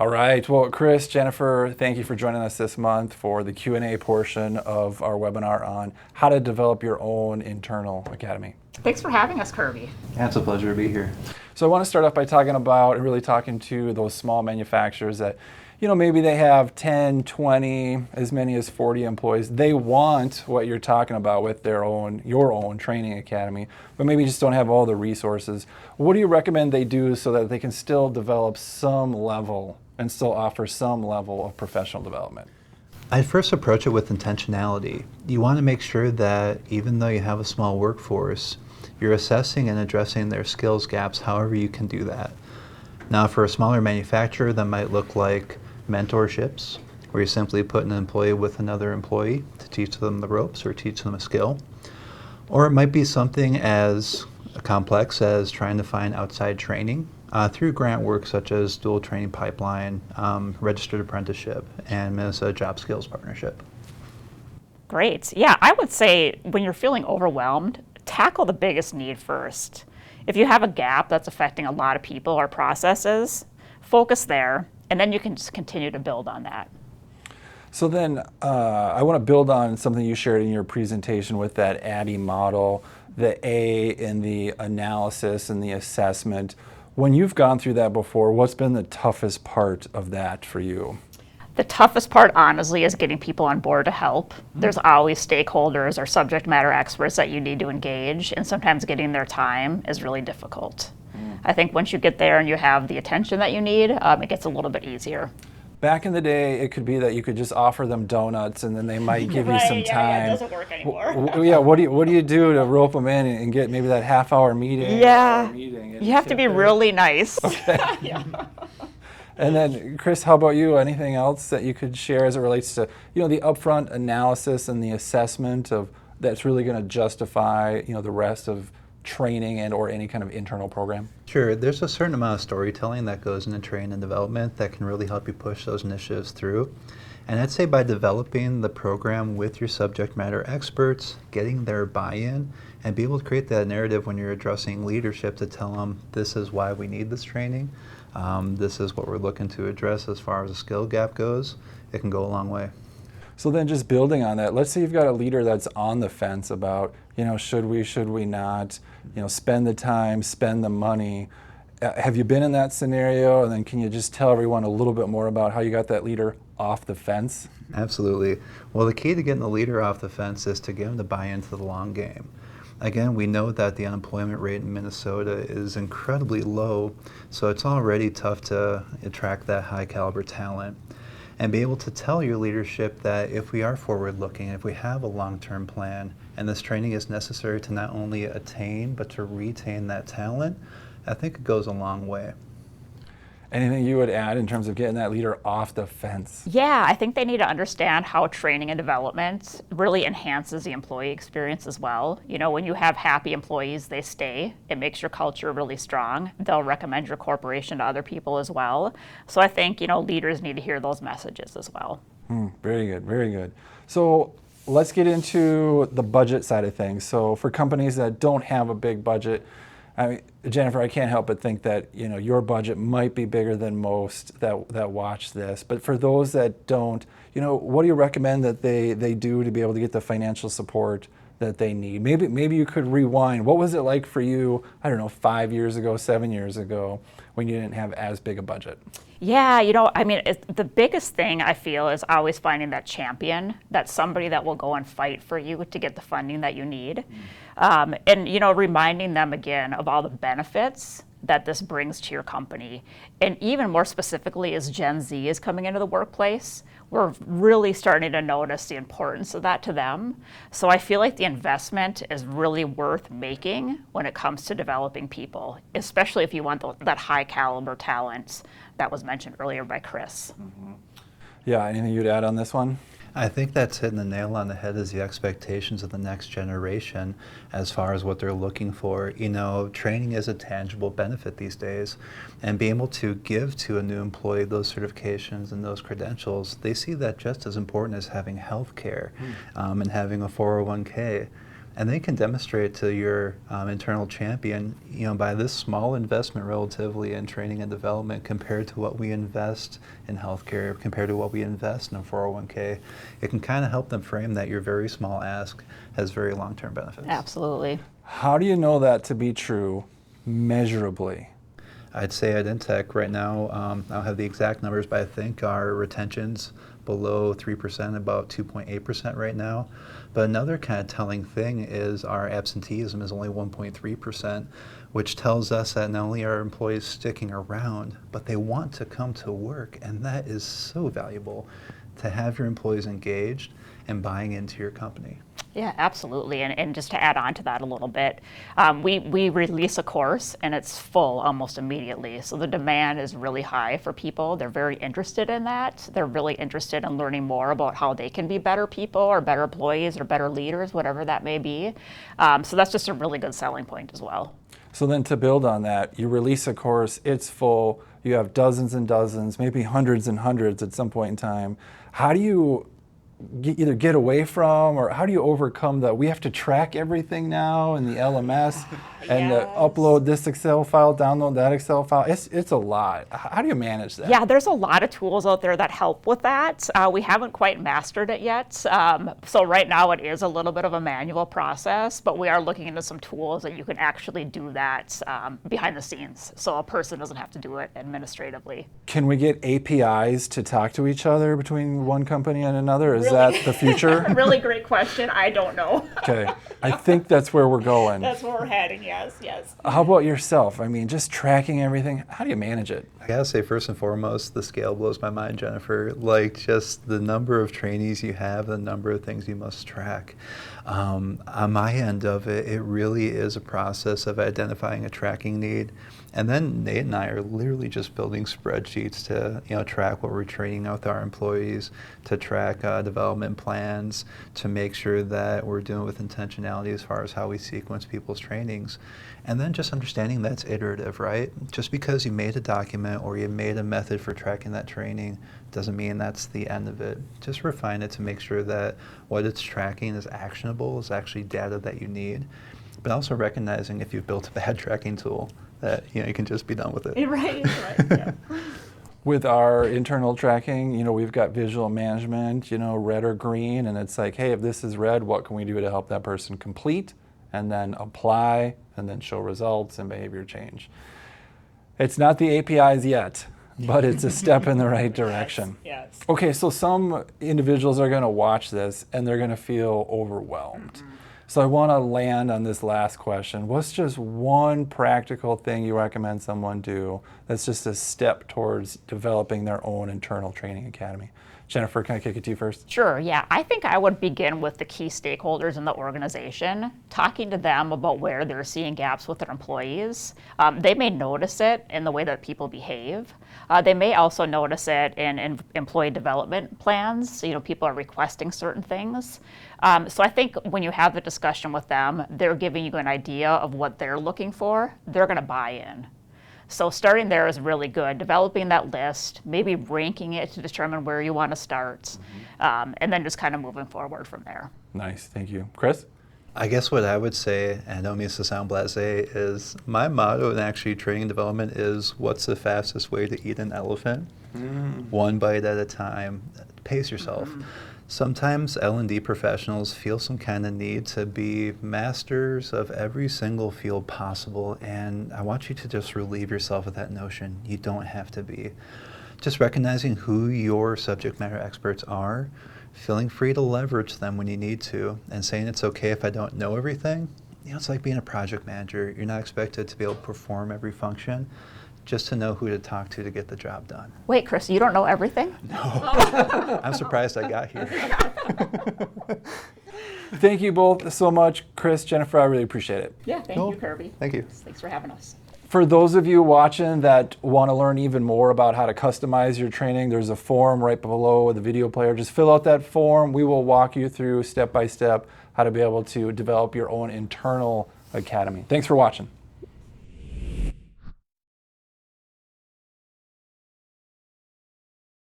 All right. Well, Chris, Jennifer, thank you for joining us this month for the Q&A portion of our webinar on how to develop your own internal academy. Thanks for having us, Kirby. Yeah, it's a pleasure to be here. So I want to start off by really talking to those small manufacturers that, maybe they have 10, 20, as many as 40 employees. They want what you're talking about with your own training academy, but maybe just don't have all the resources. What do you recommend they do so that they can still develop some level and still offer some level of professional development? I'd first approach it with intentionality. You want to make sure that even though you have a small workforce, you're assessing and addressing their skills gaps however you can do that. Now, for a smaller manufacturer, that might look like mentorships, where you simply put an employee with another employee to teach them the ropes or teach them a skill. Or it might be something as complex as trying to find outside training through grant work such as Dual Training Pipeline, Registered Apprenticeship, and Minnesota Job Skills Partnership. Great. Yeah, I would say when you're feeling overwhelmed, tackle the biggest need first. If you have a gap that's affecting a lot of people or processes, focus there, and then you can just continue to build on that. So then I want to build on something you shared in your presentation with that ADDIE model, the A in the analysis and the assessment. When you've gone through that before, what's been the toughest part of that for you? The toughest part, honestly, is getting people on board to help. There's always stakeholders or subject matter experts that you need to engage, and sometimes getting their time is really difficult. I think once you get there and you have the attention that you need, it gets a little bit easier. Back in the day, it could be that you could just offer them donuts and then they might give you some time. Yeah, it doesn't work anymore. Yeah, what do you do to rope them in and get maybe that half-hour meeting? Yeah, you have to be really nice. Okay. Yeah. And then, Chris, how about you? Anything else that you could share as it relates to, the upfront analysis and the assessment of that's really going to justify, the rest of training and or any kind of internal program? Sure, there's a certain amount of storytelling that goes into training and development that can really help you push those initiatives through. And I'd say by developing the program with your subject matter experts, getting their buy-in, and be able to create that narrative when you're addressing leadership to tell them this is why we need this training, this is what we're looking to address as far as the skill gap goes, it can go a long way. So then just building on that, let's say you've got a leader that's on the fence about, should we not, spend the time, spend the money. Have you been in that scenario? And then can you just tell everyone a little bit more about how you got that leader off the fence? Absolutely. Well, the key to getting the leader off the fence is to get them to buy into the long game. Again, we know that the unemployment rate in Minnesota is incredibly low, so it's already tough to attract that high caliber talent. And be able to tell your leadership that if we are forward-looking, if we have a long-term plan, and this training is necessary to not only attain, but to retain that talent, I think it goes a long way. Anything you would add in terms of getting that leader off the fence? Yeah, I think they need to understand how training and development really enhances the employee experience as well. When you have happy employees, they stay. It makes your culture really strong. They'll recommend your corporation to other people as well. So I think, leaders need to hear those messages as well. Very good, very good. So let's get into the budget side of things. So for companies that don't have a big budget, Jennifer, I can't help but think that your budget might be bigger than most that watch this. But for those that don't, what do you recommend that they do to be able to get the financial support that they need? Maybe you could rewind. What was it like for you, 5 years ago, 7 years ago, when you didn't have as big a budget? Yeah, the biggest thing I feel is always finding that champion, that somebody that will go and fight for you to get the funding that you need. And reminding them again of all the benefits that this brings to your company. And even more specifically, as Gen Z is coming into the workplace, we're really starting to notice the importance of that to them. So I feel like the investment is really worth making when it comes to developing people, especially if you want that high caliber talent that was mentioned earlier by Chris. Mm-hmm. Yeah, anything you'd add on this one? I think that's hitting the nail on the head is the expectations of the next generation as far as what they're looking for. Training is a tangible benefit these days, and being able to give to a new employee those certifications and those credentials, they see that just as important as having health care and having a 401k. And they can demonstrate to your internal champion, by this small investment relatively in training and development compared to what we invest in healthcare, compared to what we invest in a 401k, it can kind of help them frame that your very small ask has very long-term benefits. Absolutely. How do you know that to be true measurably? I'd say at Intech right now, I don't have the exact numbers, but I think our retention's below 3%, about 2.8% right now. But another kind of telling thing is our absenteeism is only 1.3%, which tells us that not only are employees sticking around, but they want to come to work. And that is so valuable, to have your employees engaged and buying into your company. Yeah, absolutely. And just to add on to that a little bit, we release a course and it's full almost immediately. So the demand is really high for people. They're very interested in that. They're really interested in learning more about how they can be better people or better employees or better leaders, whatever that may be. So that's just a really good selling point as well. So then to build on that, you release a course, it's full, you have dozens and dozens, maybe hundreds and hundreds at some point in time. How do you either get away from, or how do you overcome that? We have to track everything now in the LMS and upload this Excel file, download that Excel file. It's a lot. How do you manage that? Yeah, there's a lot of tools out there that help with that. We haven't quite mastered it yet. So right now it is a little bit of a manual process, but we are looking into some tools that you can actually do that behind the scenes, so a person doesn't have to do it administratively. Can we get APIs to talk to each other between one company and another? Is that the future? Really great question. I don't know. Okay. I think that's where we're going. That's where we're heading, yes. How about yourself? I mean, just tracking everything. How do you manage it? I gotta say, first and foremost, the scale blows my mind, Jennifer. Like, just the number of trainees you have, the number of things you must track. On my end of it, it really is a process of identifying a tracking need. And then Nate and I are literally just building spreadsheets to track what we're training with our employees, to track development plans, to make sure that we're doing it with intentionality as far as how we sequence people's trainings. And then just understanding that's iterative, right? Just because you made a document or you made a method for tracking that training doesn't mean that's the end of it. Just refine it to make sure that what it's tracking is actionable, is actually data that you need. But also recognizing if you've built a bad tracking tool, that you can just be done with it. Right. Yeah. With our internal tracking, we've got visual management, red or green, and it's like, hey, if this is red, what can we do to help that person complete, and then apply, and then show results and behavior change. It's not the APIs yet, but it's a step in the right direction. Yes. Okay, so some individuals are going to watch this and they're going to feel overwhelmed. Mm-hmm. So I want to land on this last question. What's just one practical thing you recommend someone do that's just a step towards developing their own internal training academy? Jennifer, can I kick it to you first? Sure, yeah. I think I would begin with the key stakeholders in the organization, talking to them about where they're seeing gaps with their employees. They may notice it in the way that people behave. They may also notice it in employee development plans. People are requesting certain things. So I think when you have the discussion with them, they're giving you an idea of what they're looking for. They're going to buy in. So starting there is really good. Developing that list, maybe ranking it to determine where you want to start, and then just kind of moving forward from there. Nice, thank you. Chris? I guess what I would say, and I don't mean to sound blasé, is my motto in actually training and development is, what's the fastest way to eat an elephant? One bite at a time. Pace yourself. Sometimes L&D professionals feel some kind of need to be masters of every single field possible, and I want you to just relieve yourself of that notion. You don't have to be. Just recognizing who your subject matter experts are, feeling free to leverage them when you need to, and saying it's okay if I don't know everything. It's like being a project manager. You're not expected to be able to perform every function, just to know who to talk to get the job done. Wait, Chris, you don't know everything? No. I'm surprised I got here. Thank you both so much. Chris, Jennifer, I really appreciate it. Yeah, thank you, Kirby. Thank you. Thanks for having us. For those of you watching that want to learn even more about how to customize your training, there's a form right below the video player. Just fill out that form. We will walk you through step by step how to be able to develop your own internal academy. Thanks for watching.